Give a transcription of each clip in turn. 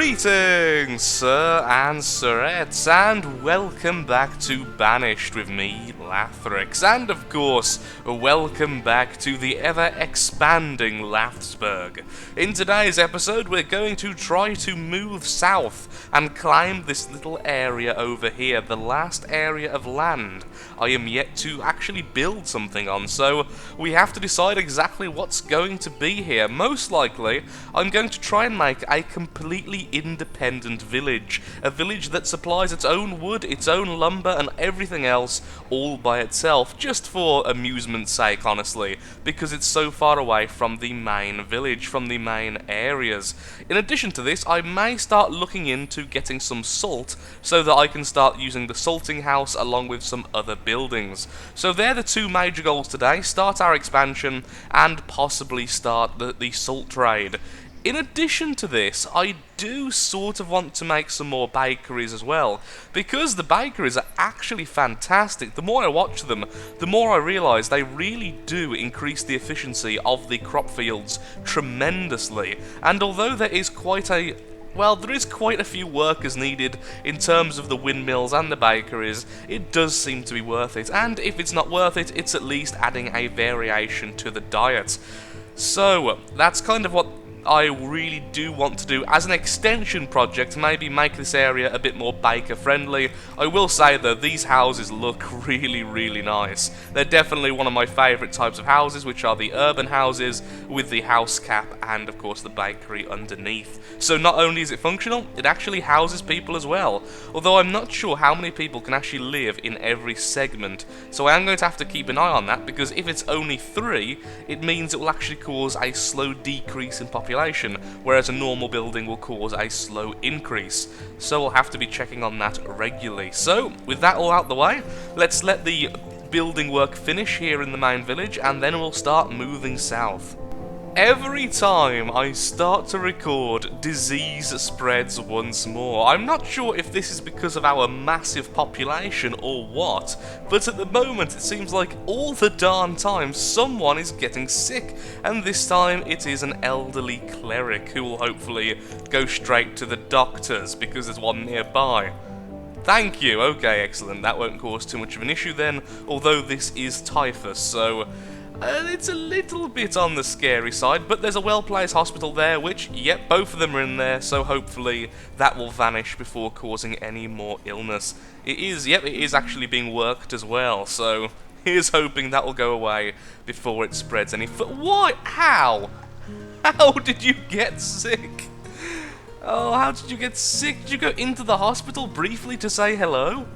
Greetings, sir and sirettes, and welcome back to Banished with me, Lathrix, and of course, welcome back to the ever-expanding Lathsburg. In today's episode, we're going to try to move south and climb this little area over here, the last area of land I am yet to actually build something on, so we have to decide exactly what's going to be here. Most likely, I'm going to try and make a completely independent village, a village that supplies its own wood, its own lumber, and everything else all by itself, just for amusement's sake, honestly, because it's so far away from the main village, from the main areas. In addition to this, I may start looking into getting some salt so that I can start using the salting house along with some other buildings. So they're the two major goals today: start our expansion and possibly start the salt trade. In addition to this, I do sort of want to make some more bakeries as well, because the bakeries are actually fantastic. The more I watch them, the more I realise they really do increase the efficiency of the crop fields tremendously. And although there is quite a few workers needed in terms of the windmills and the bakeries, it does seem to be worth it. And if it's not worth it, it's at least adding a variation to the diet. So, that's kind of what I really do want to do as an extension project, maybe make this area a bit more baker friendly. I will say though, these houses look really nice. They're definitely one of my favourite types of houses, which are the urban houses with the house cap and of course the bakery underneath. So not only is it functional, it actually houses people as well, although I'm not sure how many people can actually live in every segment. So I am going to have to keep an eye on that, because if it's only 3, it means it will actually cause a slow decrease in population, whereas a normal building will cause a slow increase. So we'll have to be checking on that regularly. So, with that all out the way, let's let the building work finish here in the main village, and then we'll start moving south. Every time I start to record, disease spreads once more. I'm not sure if this is because of our massive population or what, but at the moment it seems like all the darn time someone is getting sick, and this time it is an elderly cleric who will hopefully go straight to the doctors because there's one nearby. Thank you, okay, excellent, that won't cause too much of an issue then, although this is typhus, so it's a little bit on the scary side, but there's a well-placed hospital there, which, yep, both of them are in there, so hopefully that will vanish before causing any more illness. It is actually being worked as well, so here's hoping that will go away before it spreads any Why? How? How did you get sick? Oh, how did you get sick? Did you go into the hospital briefly to say hello?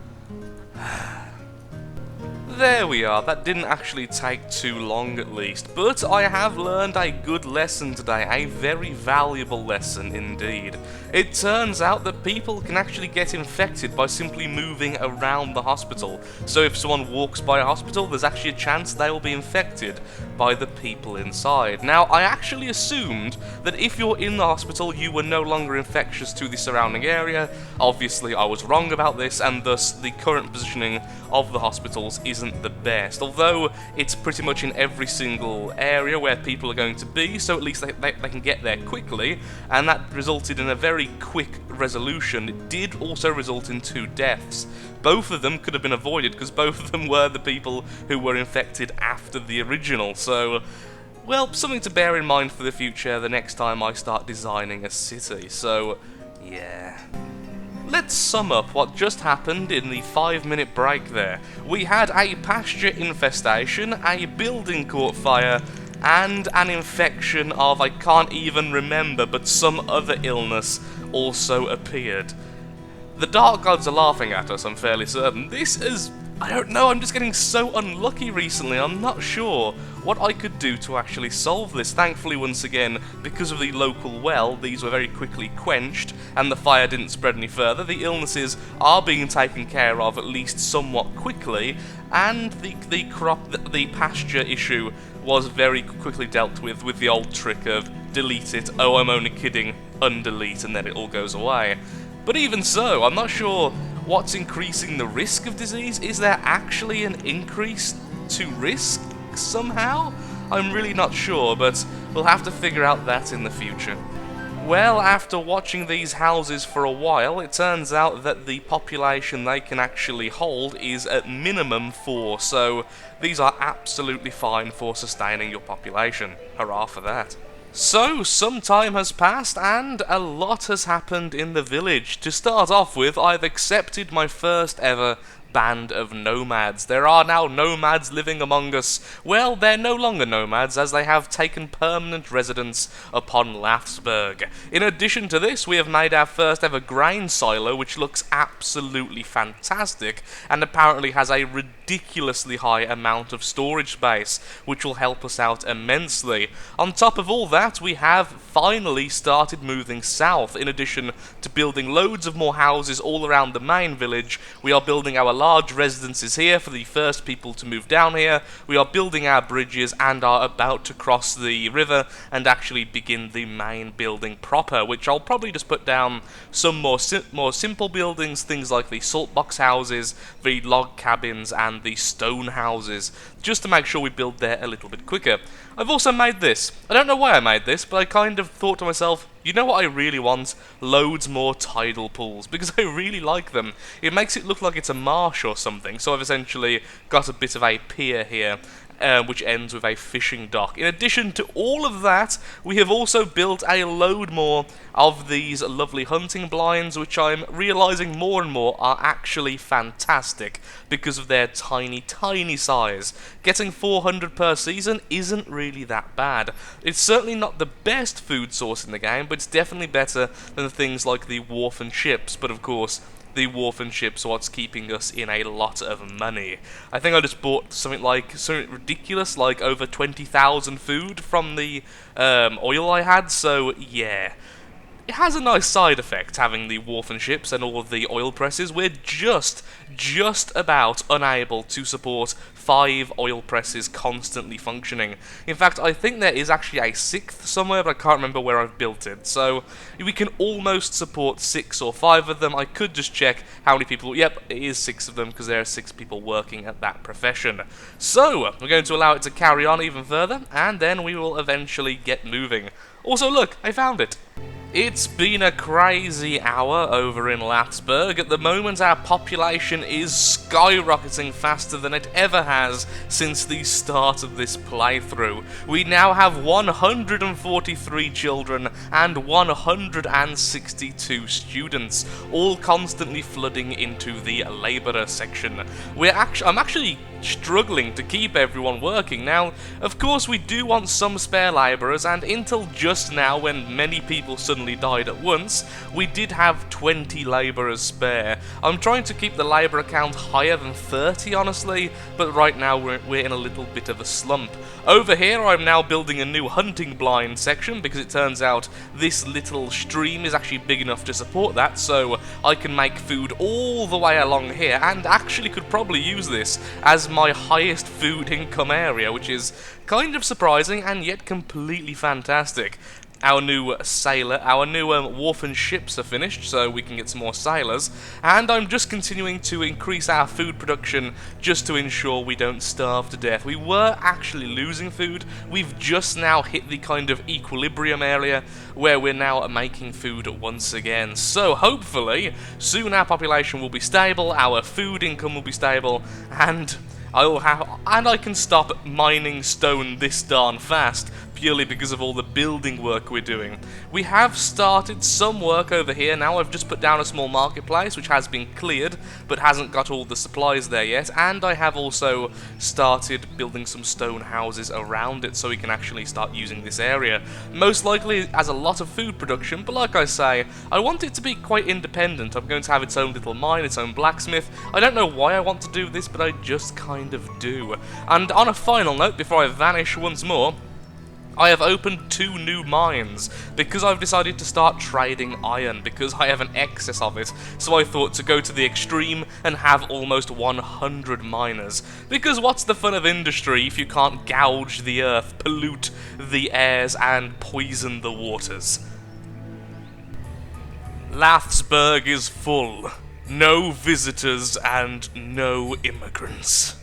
There we are, that didn't actually take too long at least, but I have learned a good lesson today, a very valuable lesson indeed. It turns out that people can actually get infected by simply moving around the hospital, so if someone walks by a hospital, there's actually a chance they will be infected by the people inside. Now, I actually assumed that if you're in the hospital, you were no longer infectious to the surrounding area. Obviously, I was wrong about this, and thus the current positioning of the hospitals isn't the best, although it's pretty much in every single area where people are going to be, so at least they can get there quickly, and that resulted in a very quick resolution. It did also result in 2 deaths. Both of them could have been avoided because both of them were the people who were infected after the original, so, well, something to bear in mind for the future the next time I start designing a city, so, yeah. Let's sum up what just happened in the 5-minute break there. We had a pasture infestation, a building caught fire, and an infection of, I can't even remember, but some other illness also appeared. The Dark Gods are laughing at us, I'm fairly certain. This is, I don't know, I'm just getting so unlucky recently, I'm not sure what I could do to actually solve this. Thankfully, once again, because of the local well, these were very quickly quenched, and the fire didn't spread any further. The illnesses are being taken care of at least somewhat quickly, and the pasture issue was very quickly dealt with the old trick of delete it, oh I'm only kidding, undelete, and then it all goes away. But even so, I'm not sure what's increasing the risk of disease. Is there actually an increase to risk somehow? I'm really not sure, but we'll have to figure out that in the future. Well, after watching these houses for a while, it turns out that the population they can actually hold is at minimum 4, so these are absolutely fine for sustaining your population. Hurrah for that. So, some time has passed and a lot has happened in the village. To start off with, I've accepted my first ever band of nomads. There are now nomads living among us. Well, they're no longer nomads, as they have taken permanent residence upon Lathsburg. In addition to this, we have made our first ever grain silo, which looks absolutely fantastic, and apparently has a ridiculously high amount of storage space, which will help us out immensely. On top of all that, we have finally started moving south. In addition to building loads of more houses all around the main village, we are building our large residences here for the first people to move down here. We are building our bridges and are about to cross the river and actually begin the main building proper, which I'll probably just put down some more simple buildings, things like the salt box houses, the log cabins and the stone houses, just to make sure we build there a little bit quicker. I've also made this. I don't know why I made this, but I kind of thought to myself, you know what I really want? Loads more tidal pools, because I really like them. It makes it look like it's a marsh or something, so I've essentially got a bit of a pier here, which ends with a fishing dock. In addition to all of that, we have also built a load more of these lovely hunting blinds, which I'm realising more and more are actually fantastic because of their tiny, tiny size. Getting 400 per season isn't really that bad. It's certainly not the best food source in the game, but it's definitely better than things like the wharf and ships, but of course, the wharf and ships are what's keeping us in a lot of money. I think I just bought something ridiculous, like over 20,000 food from the oil I had, so yeah. It has a nice side effect having the wharf and ships and all of the oil presses. We're just about unable to support 5 oil presses constantly functioning. In fact, I think there is actually a 6th somewhere, but I can't remember where I've built it. So we can almost support 6 or 5 of them. I could just check how many people. Yep, it is 6 of them because there are 6 people working at that profession. So we're going to allow it to carry on even further, and then we will eventually get moving. Also, look, I found it. It's been a crazy hour over in Lathsburg. At the moment, our population is skyrocketing faster than it ever has since the start of this playthrough. We now have 143 children and 162 students, all constantly flooding into the labourer section. I'm actually struggling to keep everyone working. Now, of course, we do want some spare labourers, and until just now, when many people suddenly died at once, we did have 20 labourers spare. I'm trying to keep the labourer count higher than 30, honestly, but right now we're in a little bit of a slump. Over here, I'm now building a new hunting blind section, because it turns out this little stream is actually big enough to support that, so I can make food all the way along here, and actually could probably use this as my highest food income area, which is kind of surprising and yet completely fantastic. Our new wharf and ships are finished, so we can get some more sailors, and I'm just continuing to increase our food production just to ensure we don't starve to death. We were actually losing food. We've just now hit the kind of equilibrium area where we're now making food once again. So hopefully, soon our population will be stable, our food income will be stable, and I can stop mining stone this darn fast, purely because of all the building work we're doing. We have started some work over here now. I've just put down a small marketplace, which has been cleared, but hasn't got all the supplies there yet, and I have also started building some stone houses around it, so we can actually start using this area. Most likely as a lot of food production, but like I say, I want it to be quite independent. I'm going to have its own little mine, its own blacksmith. I don't know why I want to do this, but I just kind of do. And on a final note, before I vanish once more, I have opened 2 new mines, because I've decided to start trading iron, because I have an excess of it, so I thought to go to the extreme and have almost 100 miners. Because what's the fun of industry if you can't gouge the earth, pollute the airs, and poison the waters? Lathsburg is full. No visitors and no immigrants.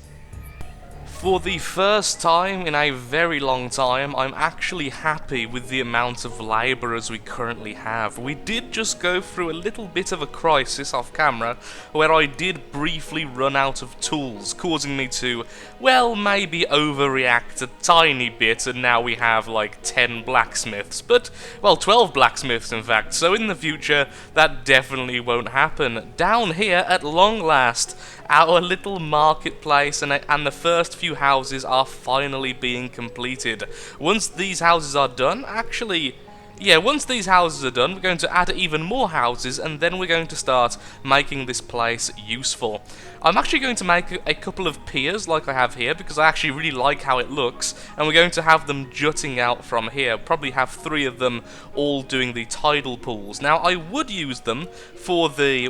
For the first time in a very long time, I'm actually happy happy with the amount of labourers we currently have. We did just go through a little bit of a crisis off camera, where I did briefly run out of tools, causing me to, well, maybe overreact a tiny bit, and now we have like 10 blacksmiths. But, well, 12 blacksmiths in fact, so in the future that definitely won't happen. Down here, at long last, our little marketplace and the first few houses are finally being completed. Once these houses are done, actually, yeah, once these houses are done, we're going to add even more houses, and then we're going to start making this place useful. I'm actually going to make a couple of piers like I have here, because I actually really like how it looks, and we're going to have them jutting out from here. Probably have 3 of them all doing the tidal pools. Now, I would use them for the,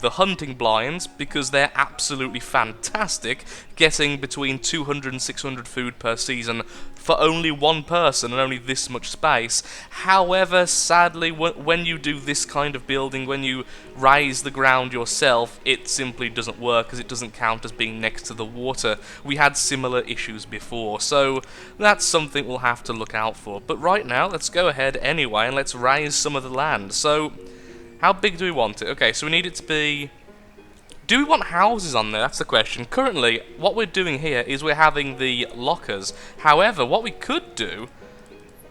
the hunting blinds, because they're absolutely fantastic, getting between 200 and 600 food per season for only one person and only this much space. However, sadly, when you do this kind of building, when you raise the ground yourself, it simply doesn't work, because it doesn't count as being next to the water. We had similar issues before, so that's something we'll have to look out for. But right now, let's go ahead anyway, and let's raise some of the land. So, how big do we want it? Okay, so we need it to be... Do we want houses on there? That's the question. Currently, what we're doing here is we're having the lockers. However, what we could do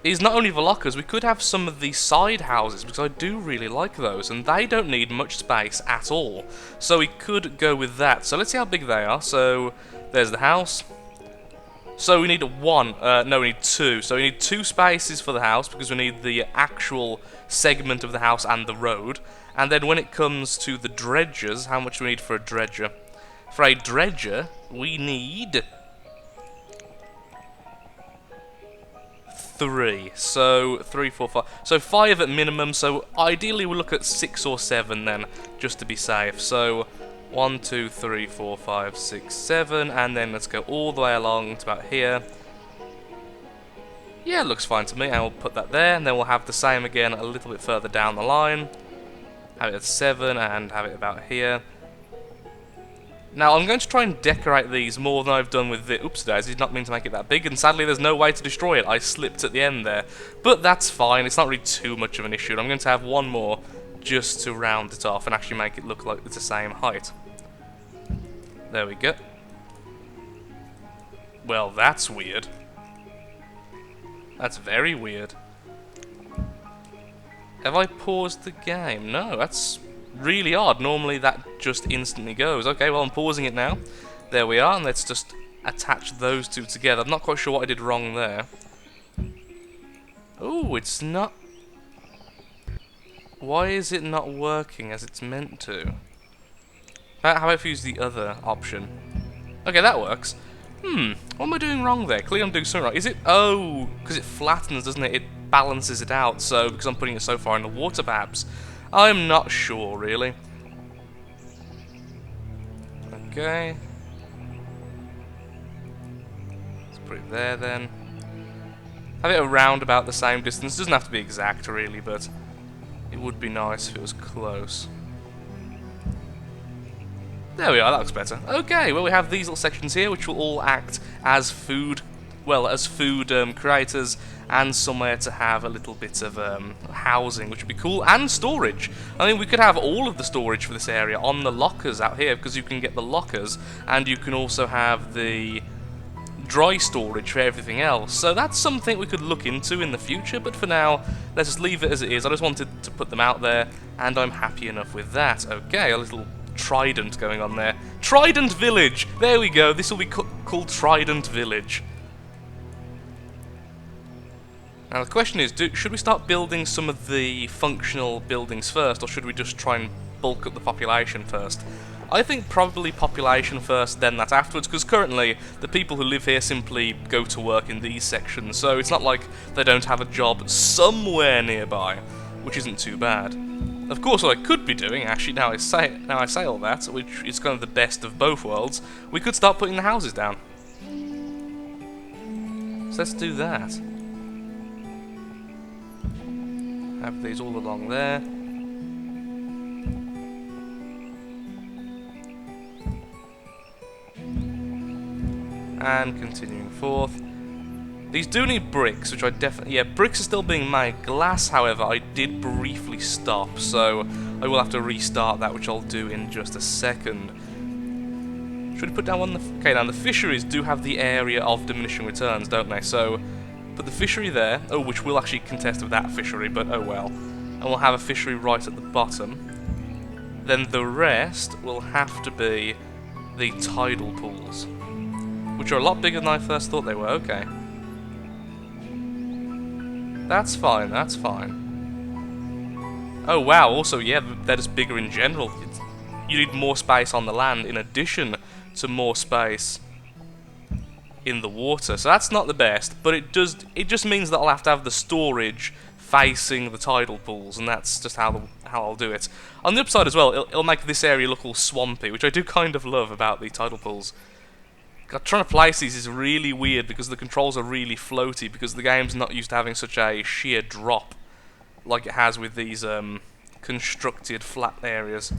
is not only the lockers, we could have some of the side houses, because I do really like those, and they don't need much space at all. So we could go with that. So let's see how big they are. So there's the house. So we need we need 2. So we need 2 spaces for the house, because we need the actual segment of the house and the road. And then when it comes to the dredgers, how much do we need for a dredger? For a dredger, we need 3. So 3, 4, 5. So 5 at minimum. So ideally we'll look at 6 or 7 then, just to be safe. So 1, 2, 3, 4, 5, 6, 7, and then let's go all the way along to about here. Yeah, it looks fine to me, and we'll put that there, and then we'll have the same again a little bit further down the line. Have it at 7, and have it about here. Now, I'm going to try and decorate these more than I've done with the... Oops, daisy, did not mean to make it that big, and sadly there's no way to destroy it. I slipped at the end there. But that's fine, it's not really too much of an issue. I'm going to have one more just to round it off and actually make it look like it's the same height. There we go. Well, that's weird. That's very weird. Have I paused the game? No, that's really odd. Normally that just instantly goes. Okay, well, I'm pausing it now. There we are, and let's just attach those 2 together. I'm not quite sure what I did wrong there. Oh, it's not... Why is it not working as it's meant to? How about if I use the other option? Okay, that works. What am I doing wrong there? Clearly I'm doing something wrong. Is it... Oh, because it flattens, doesn't it? It balances it out, so because I'm putting it so far in the water, perhaps. I'm not sure, really. Okay. Let's put it there, then. Have it around about the same distance. It doesn't have to be exact, really, but it would be nice if it was close. There we are, that looks better. Okay, well, we have these little sections here, which will all act as food, well, as food creators, and somewhere to have a little bit of housing, which would be cool, and storage. I mean, we could have all of the storage for this area on the lockers out here, because you can get the lockers, and you can also have the dry storage for everything else. So that's something we could look into in the future, but for now, let's just leave it as it is. I just wanted to put them out there, and I'm happy enough with that. Okay, a little Trident going on there. Trident Village! There we go, this will be called Trident Village. Now the question is, should we start building some of the functional buildings first, or should we just try and bulk up the population first? I think probably population first, then that afterwards, because currently the people who live here simply go to work in these sections, so it's not like they don't have a job somewhere nearby, which isn't too bad. Of course, what I could be doing, actually, now I say all that, which is kind of the best of both worlds, we could start putting the houses down. So let's do that. Have these all along there. And continuing forth. These do need bricks, which I definitely... Yeah, bricks are still being made. Glass, however, I did briefly stop, so I will have to restart that, which I'll do in just a second. Should we put down one... Okay, now the fisheries do have the area of diminishing returns, don't they? So, put the fishery there. Oh, which will actually contest with that fishery, but oh well. And we'll have a fishery right at the bottom. Then the rest will have to be the tidal pools, which are a lot bigger than I first thought they were. Okay. That's fine, that's fine. Oh wow, also, yeah, they're just bigger in general. You need more space on the land in addition to more space in the water. So that's not the best, but it just means that I'll have to have the storage facing the tidal pools, and that's just how I'll do it. On the upside as well, it'll make this area look all swampy, which I do kind of love about the tidal pools. God, trying to place these is really weird because the controls are really floaty, because the game's not used to having such a sheer drop like it has with these constructed flat areas.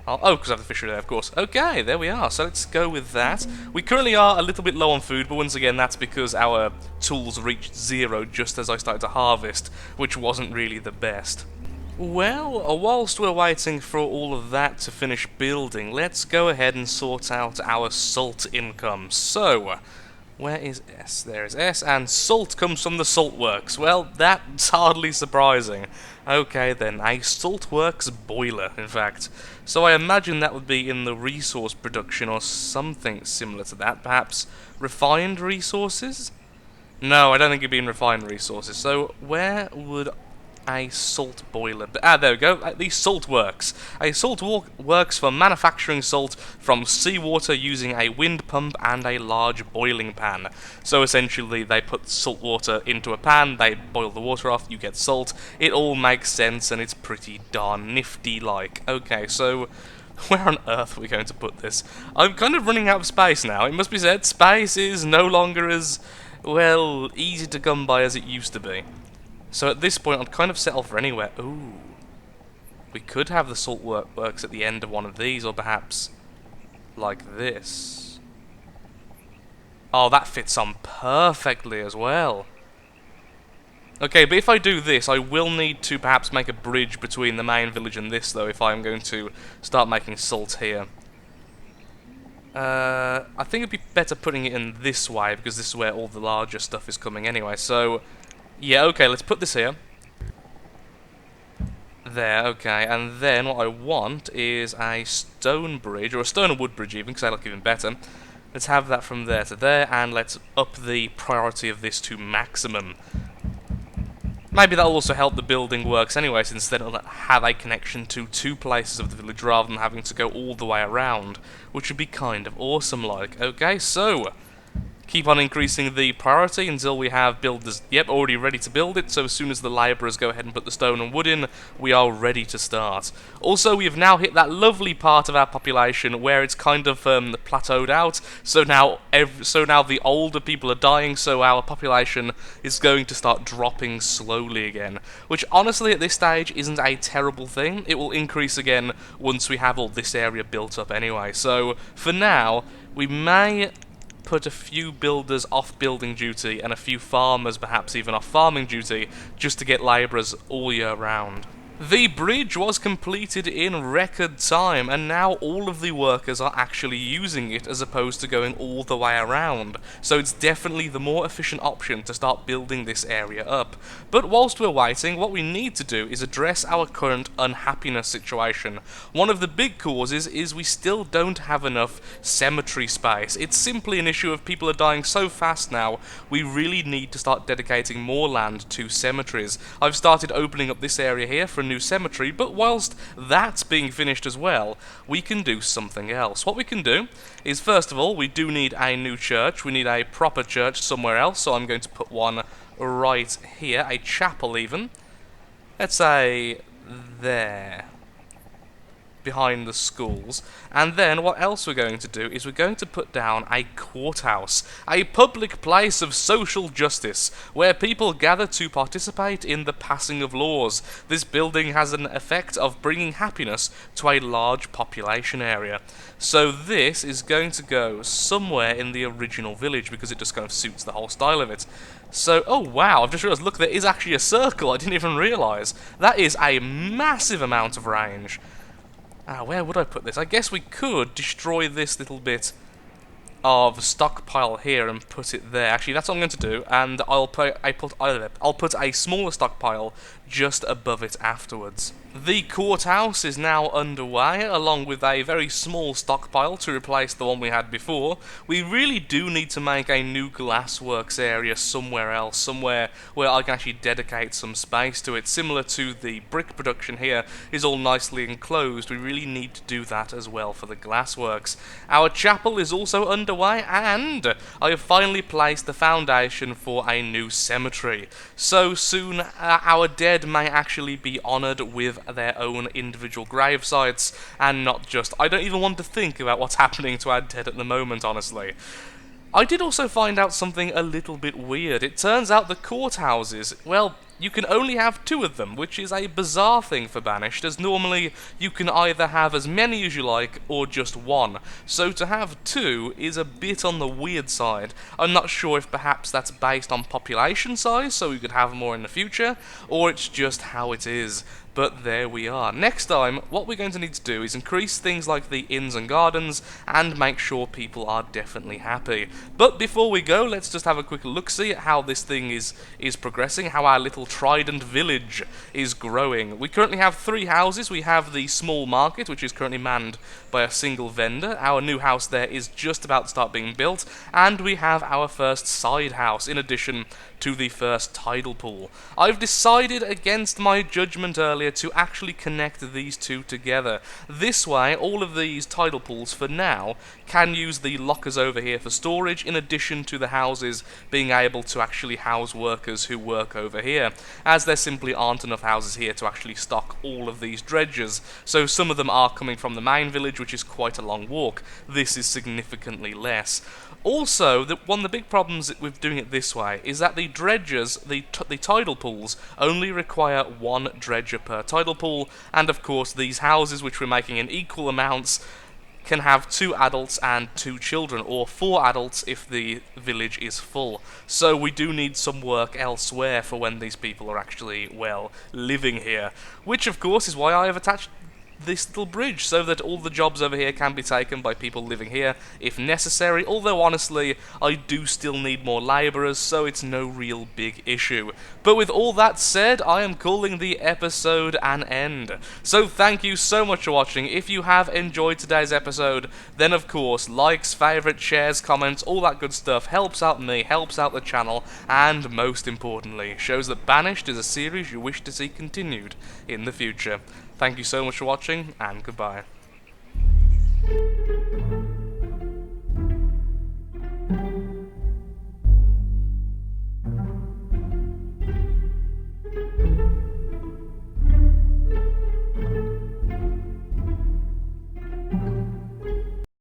Oh, because I have the fishery there, of course. Okay, there we are. So let's go with that. We currently are a little bit low on food, but once again, that's because our tools reached 0 just as I started to harvest, which wasn't really the best. Well, whilst we're waiting for all of that to finish building, let's go ahead and sort out our salt income. So, where is S? There is S, and salt comes from the salt works. Well, that's hardly surprising. Okay then, a salt works boiler, in fact. So I imagine that would be in the resource production or something similar to that. Perhaps refined resources? No, I don't think it'd be in refined resources. So where would a salt boiler... there we go. The salt works. A salt works for manufacturing salt from seawater using a wind pump and a large boiling pan. So essentially they put salt water into a pan, they boil the water off, you get salt. It all makes sense and it's pretty darn nifty-like. Okay, so where on earth are we going to put this? I'm kind of running out of space now. It must be said, space is no longer as, well, easy to come by as it used to be. So at this point, I'd kind of settle for anywhere. Ooh. We could have the salt works at the end of one of these, or perhaps like this. Oh, that fits on perfectly as well. Okay, but if I do this, I will need to perhaps make a bridge between the main village and this, though, if I'm going to start making salt here. I think it'd be better putting it in this way, because this is where all the larger stuff is coming anyway, so... Yeah, okay, let's put this here. There, okay, and then what I want is a stone bridge, or a stone and wood bridge even, because I like even better. Let's have that from there to there, and let's up the priority of this to maximum. Maybe that'll also help the building works anyway, since then it'll have a connection to 2 places of the village rather than having to go all the way around, which would be kind of awesome-like. Okay, so... keep on increasing the priority until we have builders, yep, already ready to build it, so as soon as the labourers go ahead and put the stone and wood in, we are ready to start. Also, we have now hit that lovely part of our population where it's kind of plateaued out, so now the older people are dying, so our population is going to start dropping slowly again, which honestly at this stage isn't a terrible thing. It will increase again once we have all this area built up anyway, so for now, we may put a few builders off building duty and a few farmers perhaps even off farming duty just to get labourers all year round. The bridge was completed in record time, and now all of the workers are actually using it as opposed to going all the way around, so it's definitely the more efficient option to start building this area up. But whilst we're waiting, what we need to do is address our current unhappiness situation. One of the big causes is we still don't have enough cemetery space. It's simply an issue of people are dying so fast now, we really need to start dedicating more land to cemeteries. I've started opening up this area here for new cemetery, but whilst that's being finished as well, we can do something else. What we can do is, first of all, we do need a new church. We need a proper church somewhere else, so I'm going to put one right here, a chapel even. Let's say there. behind the schools. And then what else we're going to do is we're going to put down a courthouse, a public place of social justice, where people gather to participate in the passing of laws. This building has an effect of bringing happiness to a large population area. So this is going to go somewhere in the original village, because it just kind of suits the whole style of it. So, oh wow, I've just realised, look, there is actually a circle, I didn't even realise. That is a massive amount of range. Where would I put this? I guess we could destroy this little bit of stockpile here and put it there. Actually, that's what I'm going to do, and I'll put a smaller stockpile just above it afterwards. The courthouse is now underway, along with a very small stockpile to replace the one we had before. We really do need to make a new glassworks area somewhere else, somewhere where I can actually dedicate some space to it. Similar to the brick production here is all nicely enclosed, we really need to do that as well for the glassworks. Our chapel is also underway, and I have finally placed the foundation for a new cemetery. So soon our dead may actually be honoured with their own individual grave sites, and not just... I don't even want to think about what's happening to our dead at the moment, honestly. I did also find out something a little bit weird. It turns out the courthouses, well, you can only have 2 of them, which is a bizarre thing for Banished, as normally you can either have as many as you like, or just 1. So to have 2 is a bit on the weird side. I'm not sure if perhaps that's based on population size, so we could have more in the future, or it's just how it is. But there we are. Next time, what we're going to need to do is increase things like the inns and gardens, and make sure people are definitely happy. But before we go, let's just have a quick look-see at how this thing is progressing, how our little Trident village is growing. We currently have 3 houses. We have the small market, which is currently manned by a single vendor. Our new house there is just about to start being built, and we have our first side house, in addition to the first tidal pool. I've decided against my judgment earlier to actually connect these 2 together. This way, all of these tidal pools, for now, can use the lockers over here for storage, in addition to the houses being able to actually house workers who work over here, as there simply aren't enough houses here to actually stock all of these dredgers. So some of them are coming from the main village, which is quite a long walk. This is significantly less. Also, one of the big problems with doing it this way is that the dredgers, the tidal pools, only require 1 dredger per tidal pool, and of course these houses, which we're making in equal amounts, can have 2 adults and 2 children, or 4 adults if the village is full. So we do need some work elsewhere for when these people are actually, well, living here. Which of course is why I have attached this little bridge, so that all the jobs over here can be taken by people living here if necessary, although honestly I do still need more labourers, so it's no real big issue. But with all that said, I am calling the episode an end. So thank you so much for watching. If you have enjoyed today's episode, then of course likes, favourites, shares, comments, all that good stuff helps out me, helps out the channel, and most importantly shows that Banished is a series you wish to see continued in the future. Thank you so much for watching, and goodbye.